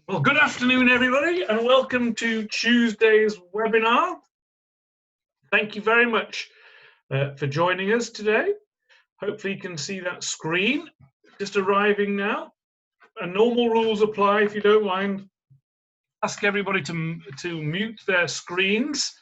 Well, good afternoon, everybody, and welcome to Tuesday's webinar. Thank you very much for joining us today. Hopefully you can see that screen just arriving now. And normal rules apply. If you don't mind, ask everybody to mute their screens.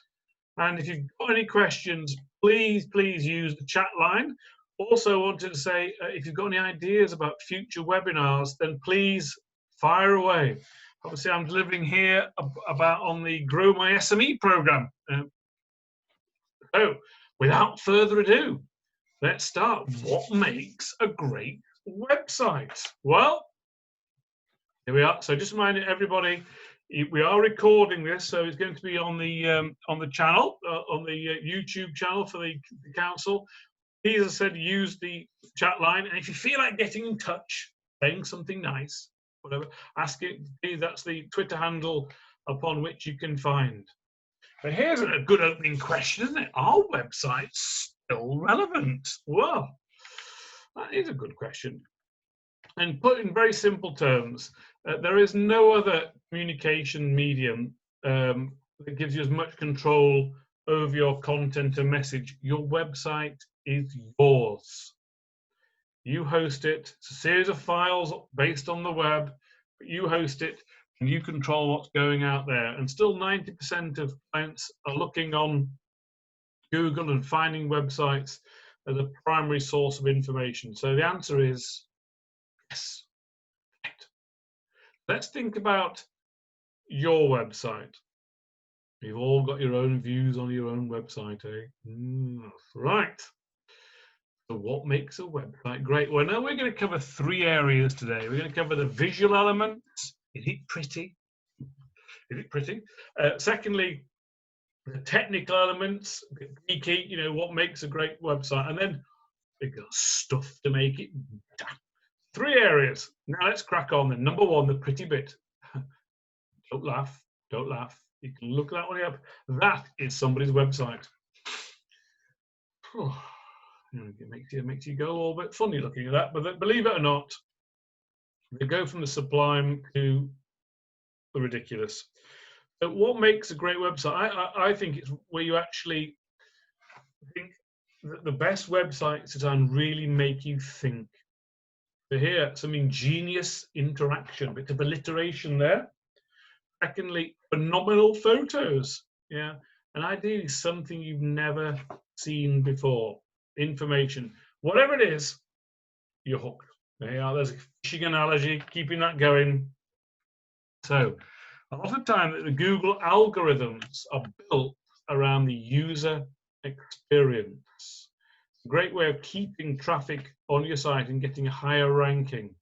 And if you've got any questions, please use the chat line. Also wanted to say, if you've got any ideas about future webinars, then please fire away. Obviously, I'm delivering here about on the Grow My SME program. So, without further ado, let's start. What makes a great website? Well, here we are. So, just reminding everybody, we are recording this, so it's going to be on the channel, on the YouTube channel for the council. Please, as I said, use the chat line, and if you feel like getting in touch, saying something nice, whatever, ask it. That's the Twitter handle upon which you can find. But here's a good opening question, isn't it? Are websites still relevant? Well, that is a good question. And put in very simple terms, there is no other communication medium that gives you as much control over your content and message. Your website is yours. You host it. It's a series of files based on the web, but you host it and you control what's going out there. And still 90% of clients are looking on Google and finding websites as a primary source of information. So the answer is yes. Right. Let's think about your website. You've all got your own views on your own website, eh? Right. So what makes a website great? Well, now we're going to cover three areas today. We're going to cover the visual elements. Is it pretty? Is it pretty? Secondly, the technical elements, geeky, you know, what makes a great website. And then we've got stuff to make it better. Three areas. Now let's crack on then. Number one, the pretty bit. Don't laugh. Don't laugh. You can look that one up. That is somebody's website. It makes you go a little bit funny looking at that, but believe it or not, they go from the sublime to the ridiculous. So what makes a great website? I think it's where you actually think that the best websites that really make you think. So here, some ingenious interaction, bit of alliteration there. Secondly, phenomenal photos, yeah, and ideally something you've never seen before. Information, whatever it is, you're hooked. There you are. There's a fishing analogy, keeping that going. So, a lot of time the Google algorithms are built around the user experience. It's a great way of keeping traffic on your site and getting a higher ranking.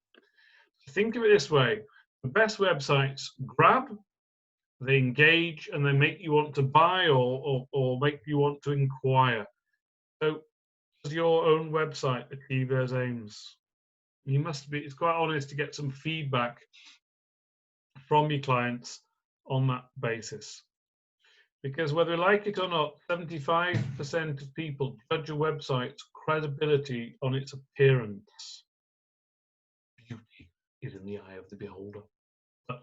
Think of it this way: the best websites grab, they engage, and they make you want to buy or make you want to inquire. So, does your own website achieve those aims? You must be, it's quite honest to get some feedback from your clients on that basis. Because whether you like it or not, 75% of people judge a website's credibility on its appearance. Beauty is in the eye of the beholder. But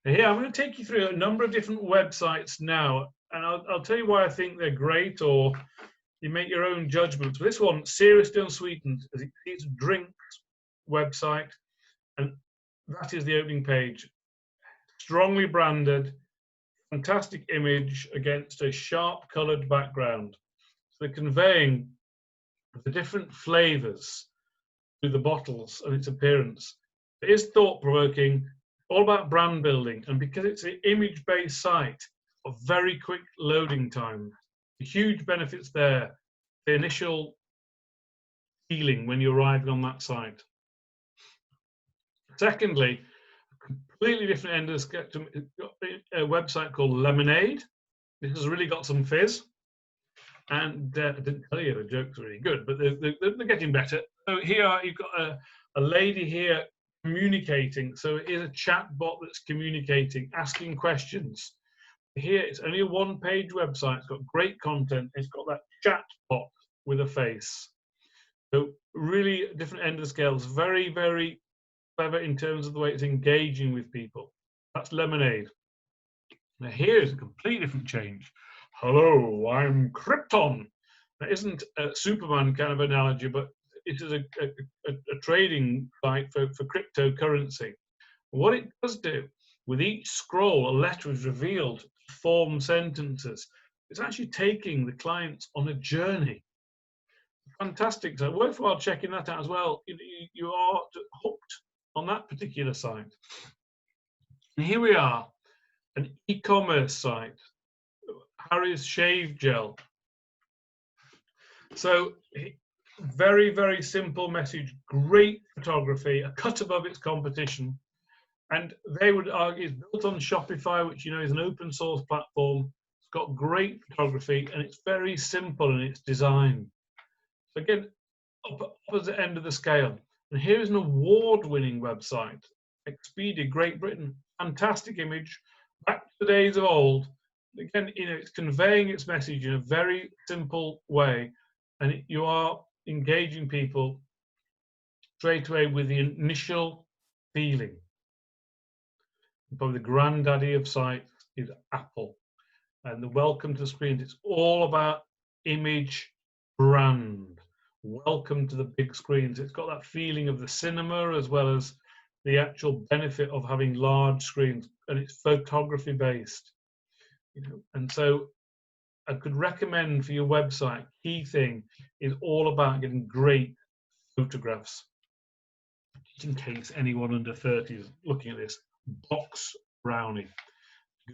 here, I'm going to take you through a number of different websites now, and I'll tell you why I think they're great, or you make your own judgments. This one, Seriously Unsweetened, it's a drinks website, and that is the opening page. Strongly branded, fantastic image against a sharp coloured background. So they're conveying the different flavours through the bottles and its appearance. It is thought-provoking, all about brand building, and because it's an image-based site, a very quick loading time. Huge benefits there. The initial feeling when you're arriving on that site. Secondly, a completely different end of the spectrum, a website called Lemonade. This has really got some fizz. And I didn't tell you the joke's really good, but they're getting better. So here you've got a lady here communicating. So it is a chat bot that's communicating, asking questions. Here, it's only a one-page website. It's got great content. It's got that chat bot with a face. So really different end of the scale. It's very, very clever in terms of the way it's engaging with people. That's lemonade. Now here's a completely different change. Hello, I'm Krypton. That isn't a Superman kind of analogy, but it is a trading site for cryptocurrency. What it does do, with each scroll, a letter is revealed to form sentences. It's actually taking the clients on a journey. Fantastic. So worthwhile checking that out as well. You are hooked on that particular site. And here we are, an e-commerce site, Harry's Shave Gel. So very, very simple message, great photography, a cut above its competition. And they would argue it's built on Shopify, which you know is an open source platform. It's got great photography and it's very simple in its design. So again, opposite end of the scale. And here is an award-winning website, Expedia, Great Britain. Fantastic image, back to the days of old. Again, you know, it's conveying its message in a very simple way, and you are engaging people straight away with the initial feeling. Probably the granddaddy of sites is Apple, and the welcome to the screen. It's all about image, brand. Welcome to the big screens. It's got that feeling of the cinema as well as the actual benefit of having large screens, and it's photography based. You know, and so I could recommend for your website, key thing is all about getting great photographs. Just in case anyone under 30 is looking at this, box brownie.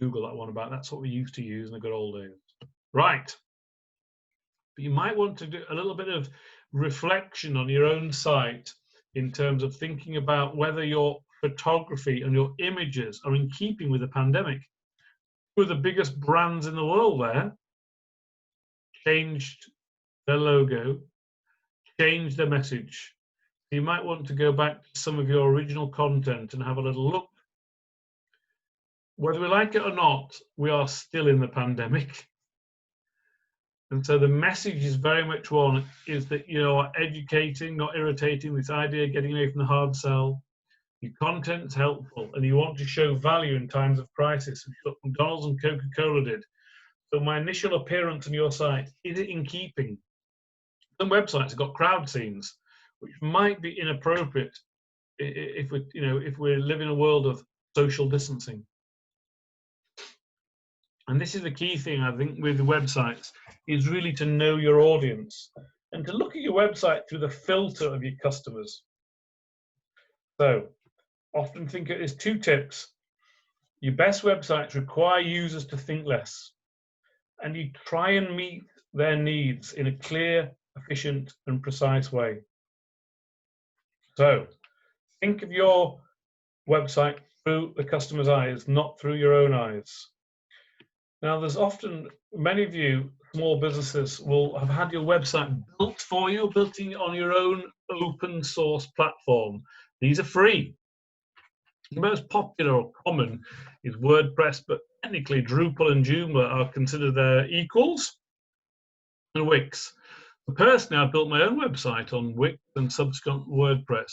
Google that one about. That's what we used to use in the good old days. Right. But you might want to do a little bit of reflection on your own site in terms of thinking about whether your photography and your images are in keeping with the pandemic. Two of the biggest brands in the world there changed their logo, changed their message. You might want to go back to some of your original content and have a little look. Whether we like it or not, we are still in the pandemic. And so the message is very much one, is that you are educating, not irritating, this idea of getting away from the hard sell. Your content's helpful and you want to show value in times of crisis, which what McDonald's and Coca-Cola did. So my initial appearance on your site, is it in keeping? Some websites have got crowd scenes, which might be inappropriate if we, you know, if we live in a world of social distancing. And this is the key thing, I think, with the websites, is really to know your audience and to look at your website through the filter of your customers. So often think of it as 2 tips. Your best websites require users to think less, and you try and meet their needs in a clear, efficient, and precise way. So think of your website through the customer's eyes, not through your own eyes. Now, there's often, many of you small businesses will have had your website built for you, built on your own open source platform. These are free. The most popular or common is WordPress, but technically Drupal and Joomla are considered their equals, and Wix. Personally, I built my own website on Wix and subsequent WordPress.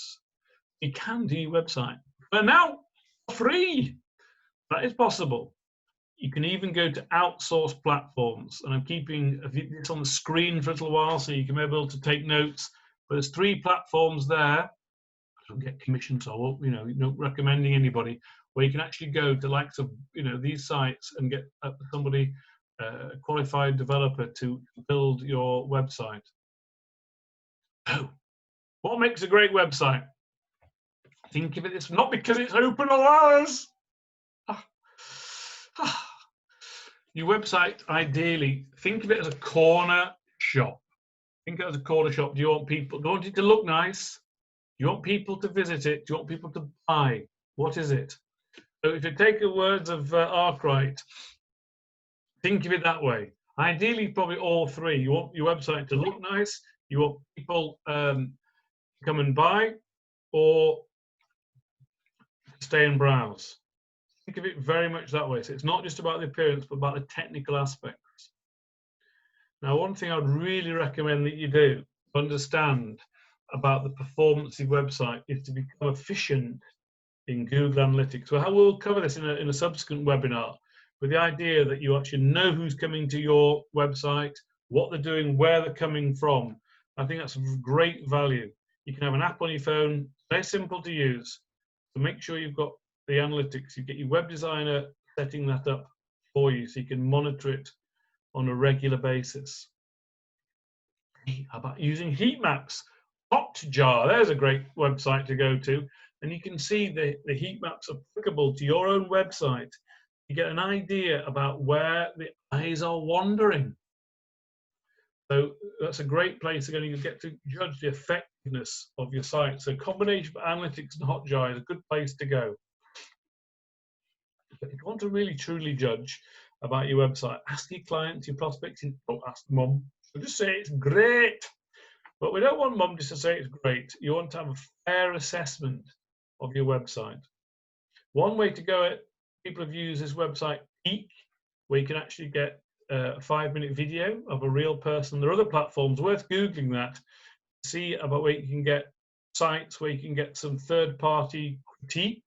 You can do your website, but now free. That is possible. You can even go to outsourced platforms, and I'm keeping this on the screen for a little while so you can be able to take notes. But there's 3 platforms there. I don't get commission, so I won't, not recommending anybody, where you can actually go to likes of these sites and get somebody, a qualified developer, to build your website. Oh, what makes a great website? Think of it as not because it's open all hours. Your website, ideally, think of it as a corner shop. Think of it as a corner shop. Do you want it to look nice? Do you want people to visit it? Do you want people to buy? What is it? So if you take the words of Arkwright, think of it that way. Ideally, probably all 3. You want your website to look nice. You want people to come and buy, or stay and browse. Think of it very much that way. So it's not just about the appearance, but about the technical aspects. Now, one thing I'd really recommend that you do to understand about the performance of your website is to become efficient in Google Analytics. Well, we'll cover this in a subsequent webinar, with the idea that you actually know who's coming to your website, what they're doing, where they're coming from. I think that's of great value. You can have an app on your phone, very simple to use. So make sure you've got the analytics. You get your web designer setting that up for you so you can monitor it on a regular basis. How about using heat maps? Hotjar, there's a great website to go to, and you can see the heat maps applicable to your own website. You get an idea about where the eyes are wandering. So that's a great place again. You get to judge the effectiveness of your site. So combination of analytics and Hotjar is a good place to go. But if you want to really truly judge about your website, ask your clients, your prospects, don't ask mum. So just say it's great. But we don't want mum just to say it's great. You want to have a fair assessment of your website. One way to go at, people have used this website Peak, where you can actually get a 5-minute video of a real person. There are other platforms worth Googling that to see about where you can get sites where you can get some third-party critique.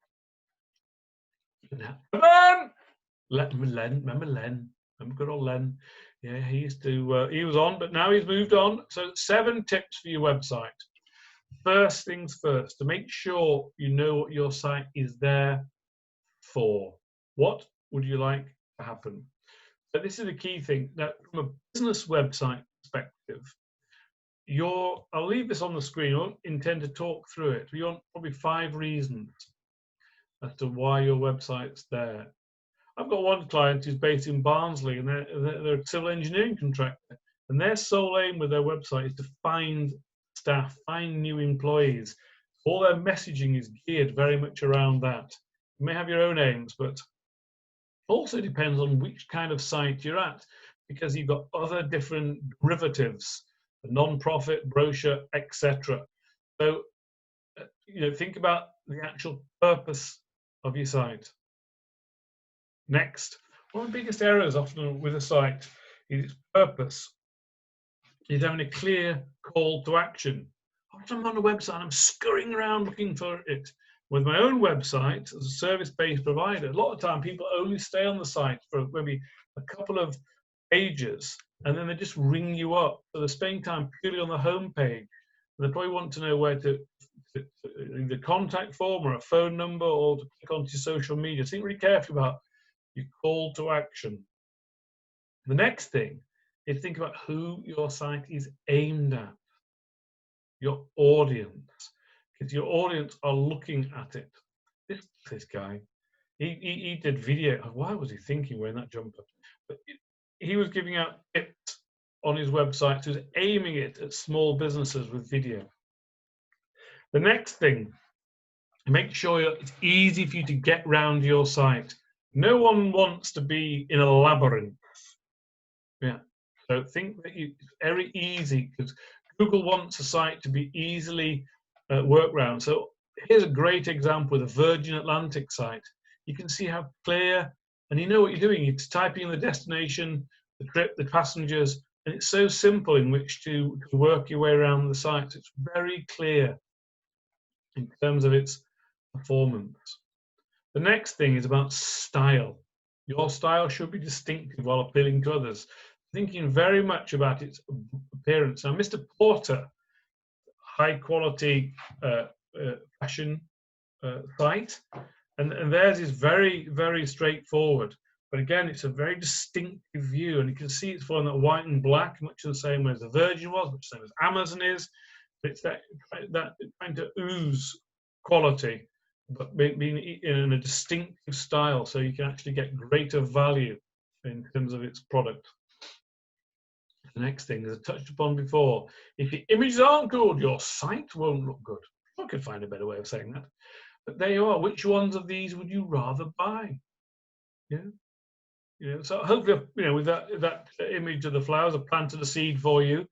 Come on! Remember Len? Remember good old Len? Yeah, he used to, he was on, but now he's moved on. So 7 tips for your website. First things first, to make sure you know what your site is there for. What would you like to happen? So this is a key thing. Now, from a business website perspective, I'll leave this on the screen. I won't intend to talk through it. We want probably 5 reasons as to why your website's there. I've got one client who's based in Barnsley, and they're a civil engineering contractor, and their sole aim with their website is to find staff, find new employees. All their messaging is geared very much around that. You may have your own aims, but also depends on which kind of site you're at, because you've got other different derivatives, the non-profit, brochure, etc. So, think about the actual purpose of your site. Next, one of the biggest errors often with a site is its purpose. Is having a clear call to action. Often I'm on a website and I'm scurrying around looking for it. With my own website, as a service-based provider, a lot of time people only stay on the site for maybe a couple of pages, and then they just ring you up. So they're spending time purely on the home page. And they probably want to know where to either contact form or a phone number or to click onto your social media. Think really carefully about your call to action. The next thing is think about who your site is aimed at, your audience, because your audience are looking at it. This guy, he did video. Why was he thinking wearing that jumper? But he was giving out tips on his website. He was aiming it at small businesses with video. The next thing, make sure it's easy for you to get round your site. No one wants to be in a labyrinth. Yeah. So think that it's very easy, because Google wants a site to be easily worked around. So here's a great example with a Virgin Atlantic site. You can see how clear, and you know what you're doing. You're typing in the destination, the trip, the passengers, and it's so simple in which to work your way around the site. It's very clear in terms of its performance. The next thing is about style. Your style should be distinctive while appealing to others. Thinking very much about its appearance. Now, Mr. Porter, high quality fashion site, and theirs is very, very straightforward. But again, it's a very distinctive view, and you can see it's following that white and black, much the same way as the Virgin was, much the same as Amazon is. It's that trying to ooze quality, but being in a distinctive style, so you can actually get greater value in terms of its product. The next thing, as I touched upon before, if your images aren't good, your site won't look good. I could find a better way of saying that. But there you are. Which ones of these would you rather buy? Yeah. So hopefully, with that image of the flowers, I've planted a seed for you.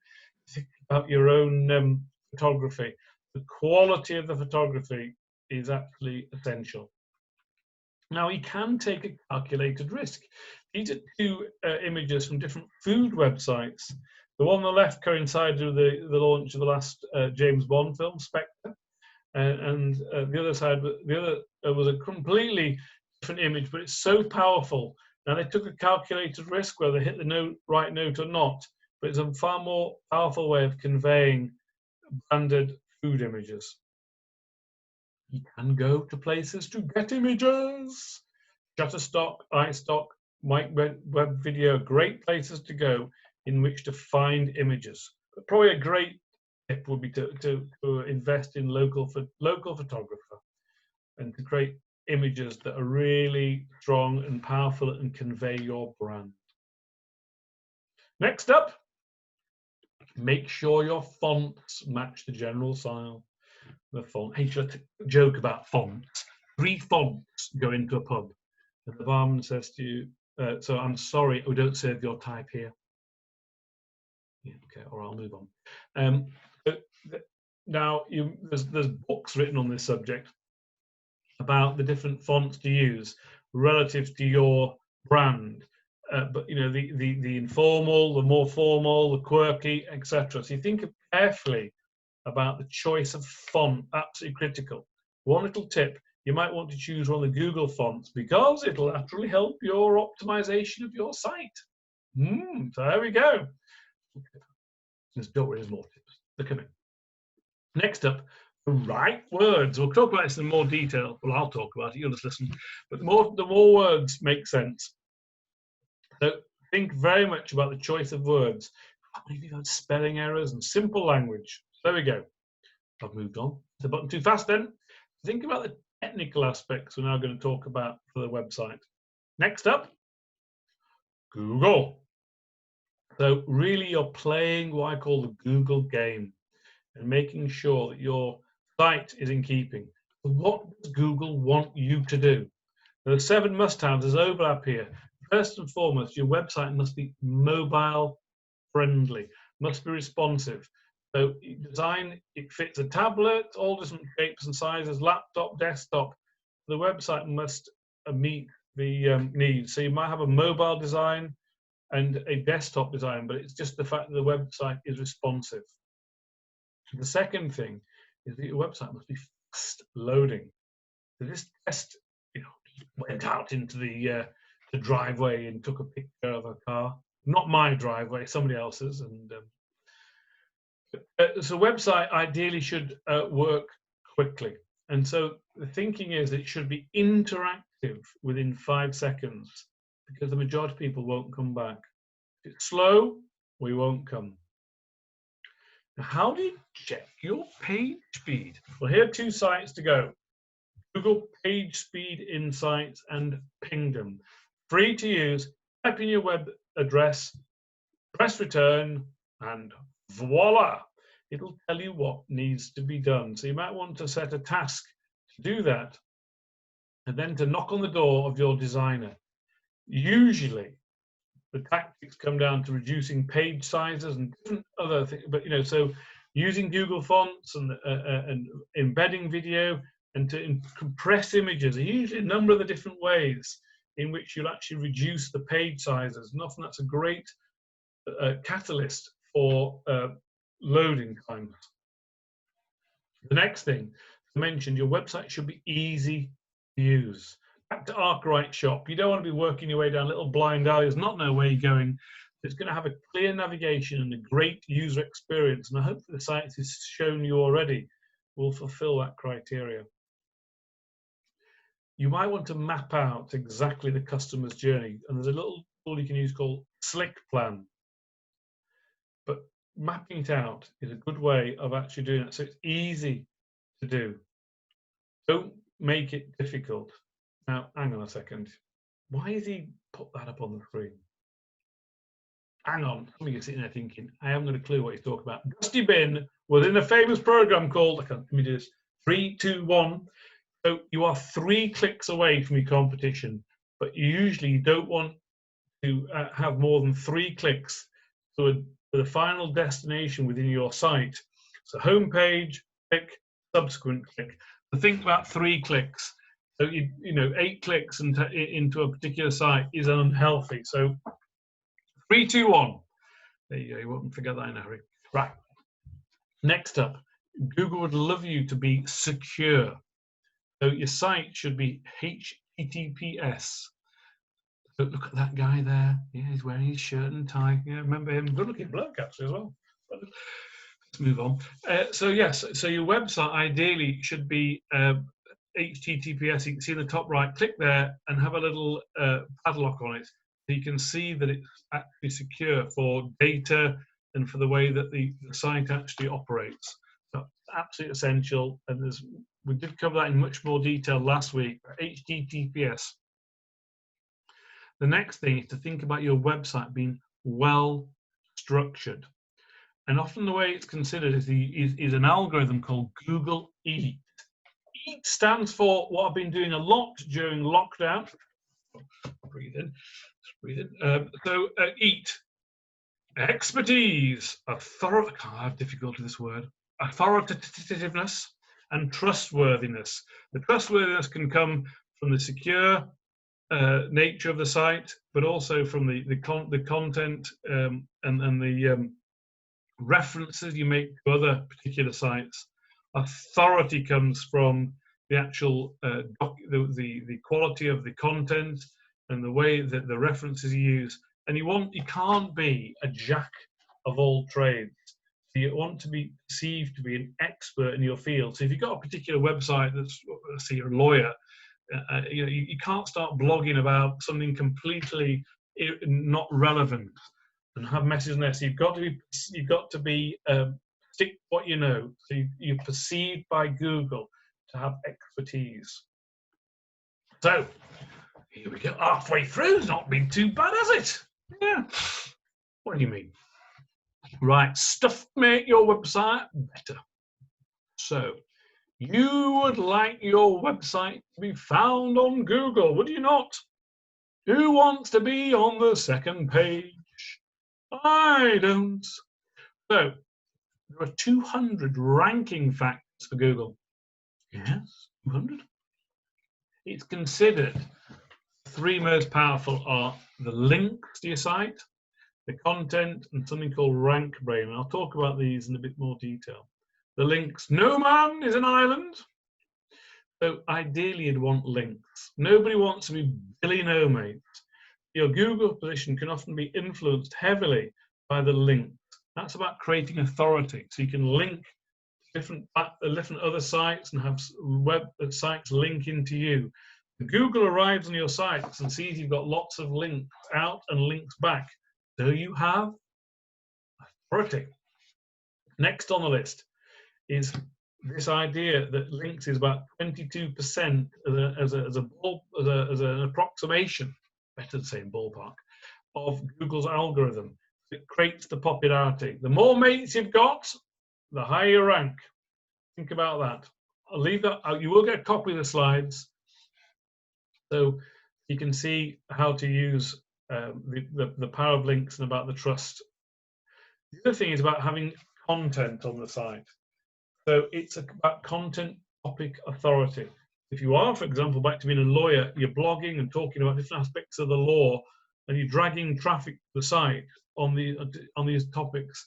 Think about your own photography. The quality of the photography is actually essential. Now, you can take a calculated risk. These are 2 images from different food websites. The one on the left coincided with the launch of the last James Bond film, Spectre. and the other side, the other was a completely different image, but it's so powerful. Now they took a calculated risk whether they hit the right note or not, but it's a far more powerful way of conveying branded food images. You can go to places to get images. Shutterstock, iStock, Web Video, great places to go in which to find images. But probably a great tip would be to invest in local photographer and to create images that are really strong and powerful and convey your brand. Next up, make sure your fonts match the general style. The font. Hey, just a joke about fonts. 3 fonts go into a pub, and the barman says to you, "So I'm sorry, we don't serve your type here." Yeah, okay, or I'll move on. Now, there's books written on this subject about the different fonts to use relative to your brand. But you know, the informal, the more formal, the quirky, etc. So you think carefully about the choice of font, absolutely critical. One little tip, you might want to choose one of the Google fonts because it'll actually help your optimization of your site. So there we go. Don't worry, there's more tips. They're coming. Next up, the right words. We'll talk about this in more detail. Well, I'll talk about it, you'll just listen. But the more words make sense. So think very much about the choice of words. How many of you had spelling errors and simple language? So there we go. I've moved on. The button too fast then. Think about the technical aspects we're now going to talk about for the website. Next up, Google. So really you're playing what I call the Google game and making sure that your site is in keeping. So what does Google want you to do? There are 7 must-haves. There's overlap here. First and foremost, your website must be mobile friendly, must be responsive. So design, it fits a tablet, all different shapes and sizes, laptop, desktop. The website must meet the needs. So you might have a mobile design and a desktop design, but it's just the fact that the website is responsive. The second thing is that your website must be fast loading. So this test, went out into the driveway and took a picture of a car. Not my driveway, somebody else's, and so website ideally should work quickly. And so the thinking is that it should be interactive within 5 seconds because the majority of people won't come back. If it's slow, we won't come. Now, how do you check your page speed? Well, here are 2 sites to go. Google Page Speed Insights and Pingdom. Free to use. Type in your web address, press return, and voila, it'll tell you what needs to be done. So you might want to set a task to do that and then to knock on the door of your designer. Usually the tactics come down to reducing page sizes and different other things, but so using Google fonts and embedding video and to compress images are usually a number of the different ways in which you'll actually reduce the page sizes, and often that's a great catalyst for loading times. The next thing I mentioned, your website should be easy to use. Back to Arkwright Shop, you don't want to be working your way down little blind alleys, not know where you're going. It's going to have a clear navigation and a great user experience, and I hope that the site has shown you already will fulfill that criteria. You might want to map out exactly the customer's journey, and there's a little tool you can use called Slick Plan. But mapping it out is a good way of actually doing it, so it's easy to do. Don't make it difficult. Now, hang on a second. Why has he put that up on the screen? Hang on, some of you sitting there thinking, I haven't got a clue what he's talking about. Dusty Bin was in a famous program called, let me do this, 3, 2, 1. So you are 3 clicks away from your competition, but usually you don't want to have more than 3 clicks to the final destination within your site. So homepage, click, subsequent click. So think about 3 clicks. So 8 clicks into a particular site is unhealthy. So 3, 2, 1. There you go. You won't forget that in a hurry. Right. Next up, Google would love you to be secure. So your site should be HTTPS. So look at that guy there. Yeah, he's wearing his shirt and tie. Yeah, remember him? Good looking bloke actually as well. But let's move on. So yes, so your website ideally should be HTTPS. You can see in the top right, click there and have a little padlock on it. So you can see that it's actually secure for data and for the way that the site actually operates. So absolutely essential. And we did cover that in much more detail last week. HTTPS. The next thing is to think about your website being well structured. And often the way it's considered is an algorithm called Google Eat. EAT stands for what I've been doing a lot during lockdown. Breathe in, breathe in. EAT, expertise, I have difficulty with this word, authoritativeness, and trustworthiness. The trustworthiness can come from the secure nature of the site, but also from the content and the references you make to other particular sites. Authority comes from the actual the quality of the content and the way that the references you use. And you can't be a jack of all trades. So you want to be perceived to be an expert in your field. So if you've got a particular website that's, let's say you're a lawyer, you can't start blogging about something completely not relevant and have messages in there. So you've got to be stick what you know. So you're perceived by Google to have expertise. So here we go. Halfway through. It's not been too bad, has it? Yeah. What do you mean? Right. Stuff make your website better. So you would like your website to be found on Google, would you not? Who wants to be on the second page? I don't. So there are 200 ranking factors for Google. Yes, 200. It's considered the three most powerful are the links to your site, the content, and something called rank brain. And I'll talk about these in a bit more detail. The links. No man is an island. So ideally you'd want links. Nobody wants to be Billy No Mates. Your Google position can often be influenced heavily by the links. That's about creating authority. So you can link different other sites and have web sites link into you. Google arrives on your sites and sees you've got lots of links out and links back. So you have authority. Next on the list is this idea that links is about 22% as an approximation, better than saying ballpark, of Google's algorithm. It creates the popularity. The more mates you've got, the higher your rank. Think about that. I'll leave that out. You will get a copy of the slides, so you can see how to use the power of links and about the trust. The other thing is about having content on the site. So it's about content, topic, authority. If you are, for example, back to being a lawyer, you're blogging and talking about different aspects of the law, and you're dragging traffic to the site on these topics,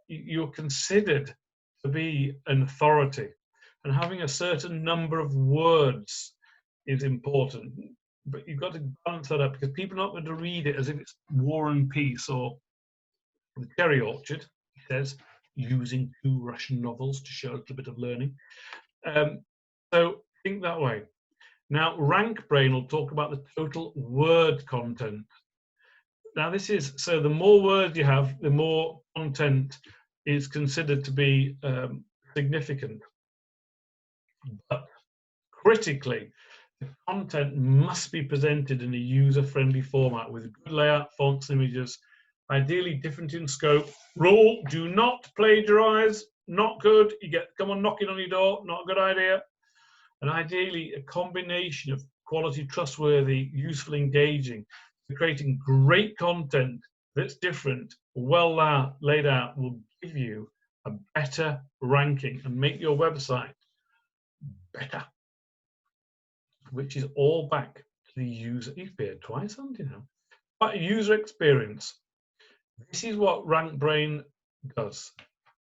you're considered to be an authority. And having a certain number of words is important. But you've got to balance that up because people are not going to read it as if it's War and Peace or The Cherry Orchard, he says, using 2 Russian novels to show a little bit of learning. So think that way. Now, Rank Brain will talk about the total word content. Now, this is, so the more words you have, the more content is considered to be significant. But critically, the content must be presented in a user-friendly format with good layout, fonts, images, ideally different in scope. Rule, do not plagiarize, not good. You get someone knocking on your door, not a good idea. And ideally, a combination of quality, trustworthy, useful, engaging, creating great content that's different, well laid out, will give you a better ranking and make your website better, which is all back to the user. You've appeared twice, haven't you now? But user experience. This is what Rank Brain does.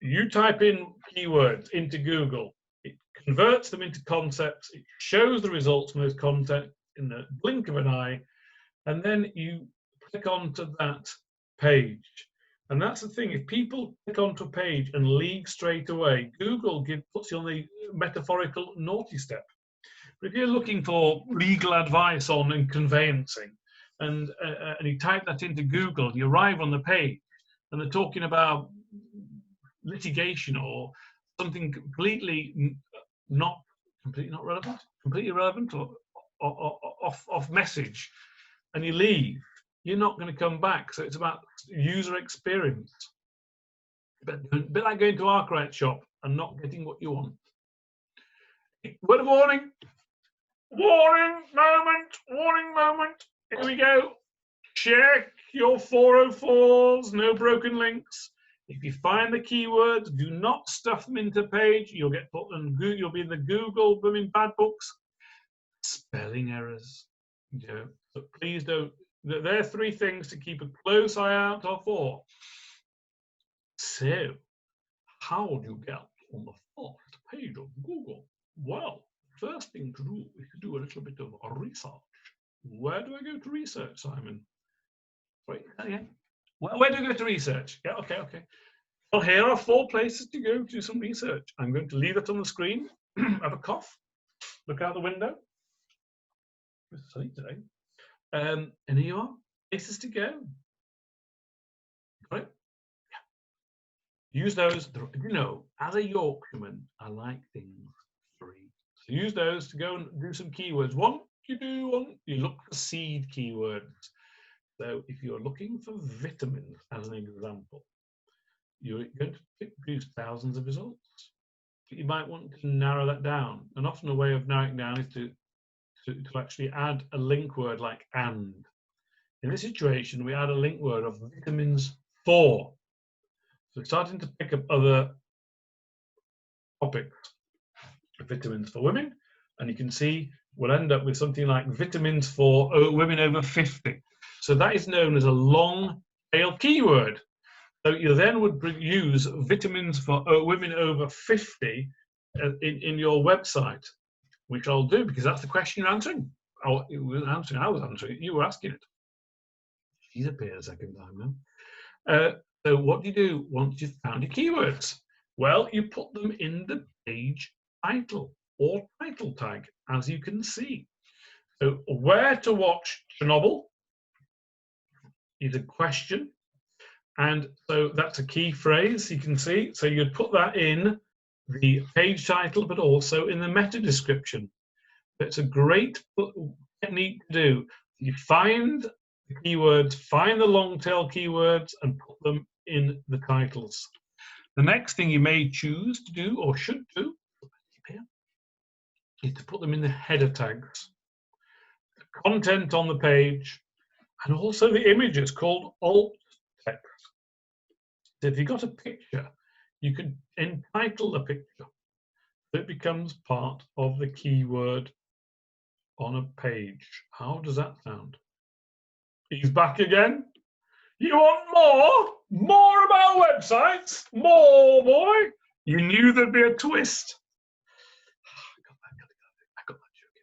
You type in keywords into Google, it converts them into concepts, it shows the results from those concepts in the blink of an eye, and then you click onto that page. And that's the thing, if people click onto a page and leave straight away, Google puts you on the metaphorical naughty step. But if you're looking for legal advice on conveyancing, and you type that into Google, you arrive on the page, and they're talking about litigation or something completely not relevant, completely irrelevant, or off message, and you leave, you're not going to come back. So it's about user experience. But a bit like going to Arkwright shop and not getting what you want. Word of warning. Warning moment. Here we go. Check your 404s, no broken links. If you find the keywords, do not stuff them into a page. You'll get put on Google, you'll be in the Google booming bad books. Spelling errors. So please don't. There are 3 things to keep a close eye out for. So, how do you get on the first page of Google? Well, first thing to do is to do a little bit of research. Where do I go to research, Simon? Right, yeah. Where do I go to research? Yeah, okay. Well, here are 4 places to go do some research. I'm going to leave it on the screen. Have a cough. Look out the window. It's sunny today. And here you are. Places to go. Got it? Yeah. Use those. As a Yorkshireman, I like things free. So use those to go and do some keywords. You look for seed keywords. So if you're looking for vitamins, as an example, you're going to produce thousands of results. But you might want to narrow that down. And often a way of narrowing down is to actually add a link word like and. In this situation, we add a link word of vitamins for. So starting to pick up other topics. Vitamins for women, and you can see we'll end up with something like vitamins for women over 50. So that is known as a long tail keyword. So you then would use vitamins for women over 50 in your website, which I'll do because that's the question you're answering. I was answering it. You were asking it. She's appeared a second time now. So what do you do once you've found your keywords? Well, you put them in the page title or title tag, as you can see. So where to watch Chernobyl is a question. And so that's a key phrase, you can see. So you'd put that in the page title, but also in the meta description. It's a great technique to do. You find the keywords, find the long tail keywords, and put them in the titles. The next thing you may choose to do, or should do, is to put them in the header tags. The content on the page, and also the images called alt text. So if you've got a picture, you can entitle the picture. So it becomes part of the keyword on a page. How does that sound? He's back again. You want more? More about websites? More, boy? You knew there'd be a twist. I got that joke.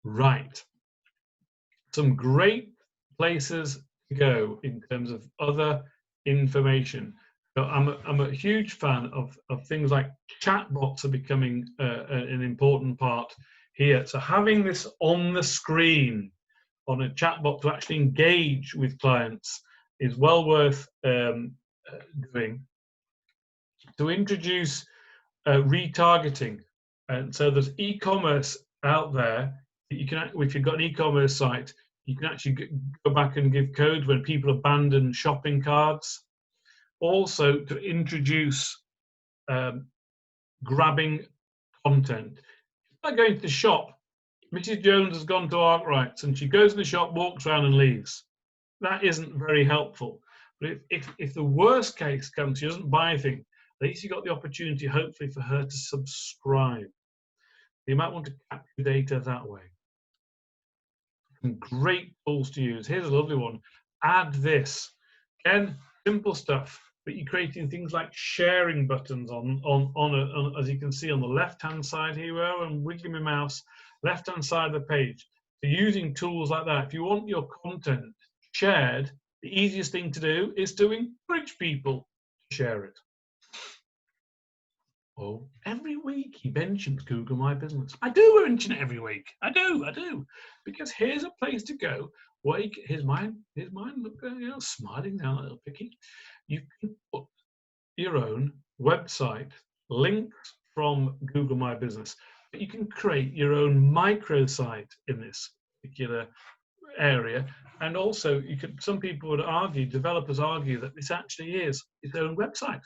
Right. Some great places to go in terms of other information. So I'm a huge fan of things like chatbots are becoming an important part here. So having this on the screen on a chatbot to actually engage with clients is well worth doing. To introduce retargeting, and so there's e-commerce out there. You can, if you've got an e-commerce site, you can actually go back and give codes when people abandon shopping carts. Also, to introduce grabbing content. Like going to the shop, Mrs. Jones has gone to Arkwright's and she goes to the shop, walks around and leaves. That isn't very helpful. But if the worst case comes, she doesn't buy anything, at least you got the opportunity, hopefully, for her to subscribe. You might want to capture data that way. Some great tools to use. Here's a lovely one. Add this. Again, simple stuff. but you're creating things like sharing buttons on as you can see on the left-hand side here, where I'm wiggling my mouse, left-hand side of the page. So using tools like that, if you want your content shared, the easiest thing to do is to encourage people to share it. Oh, every week he mentions Google My Business. I do mention it every week. I do. Because here's a place to go. Here's mine. Look, smiling down, a little picky. You can put your own website, links from Google My Business. But you can create your own microsite in this particular area. And also, some people would argue, developers argue, that this actually is its own website.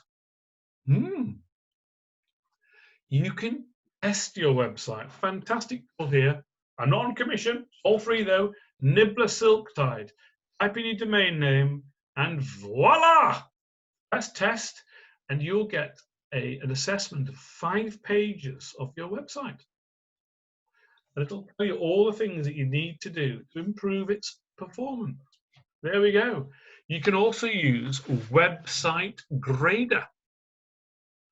You can test your website. Fantastic tool here. I'm not on commission. All free though. Nibbler Silktide. Type in your domain name and voila! Press test and you'll get an assessment of 5 pages of your website. And it'll tell you all the things that you need to do to improve its performance. There we go. You can also use Website Grader,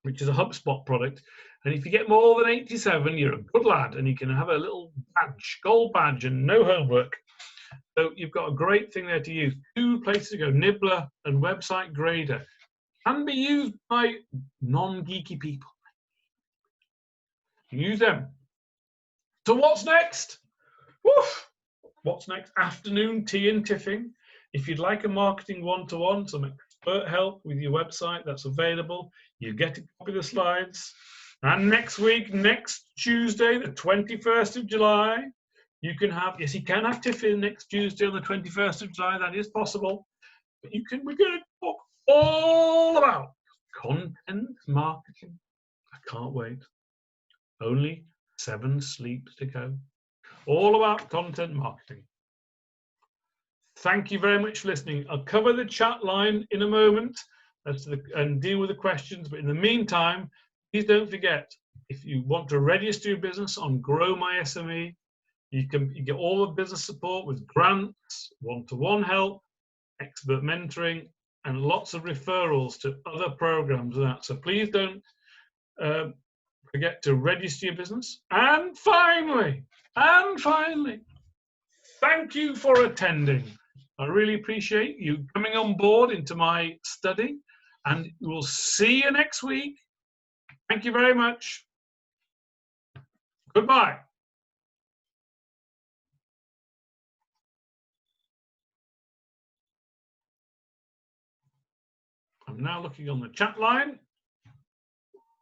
which is a HubSpot product. And if you get more than 87, you're a good lad, and you can have a little badge, gold badge, and no homework. So you've got a great thing there to use. 2 places to go, Nibbler and Website Grader. Can be used by non-geeky people. Use them. So what's next? Woof! What's next? Afternoon tea and tiffing. If you'd like a marketing one-to-one, some expert help with your website, that's available. You get a copy of the slides. And next week, next Tuesday, the 21st of July, you can have tiffin next Tuesday on the 21st of July. That is possible. But we're going to talk all about content marketing. I can't wait. Only 7 sleeps to go. All about content marketing. Thank you very much for listening. I'll cover the chat line in a moment and deal with the questions. But in the meantime, please don't forget, if you want to register your business on Grow My SME, you get all the business support with grants, one-to-one help, expert mentoring, and lots of referrals to other programs and that. So please don't forget to register your business. And finally, thank you for attending. I really appreciate you coming on board into my study, and we'll see you next week. Thank you very much. Goodbye. I'm now looking on the chat line,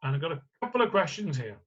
and I've got a couple of questions here.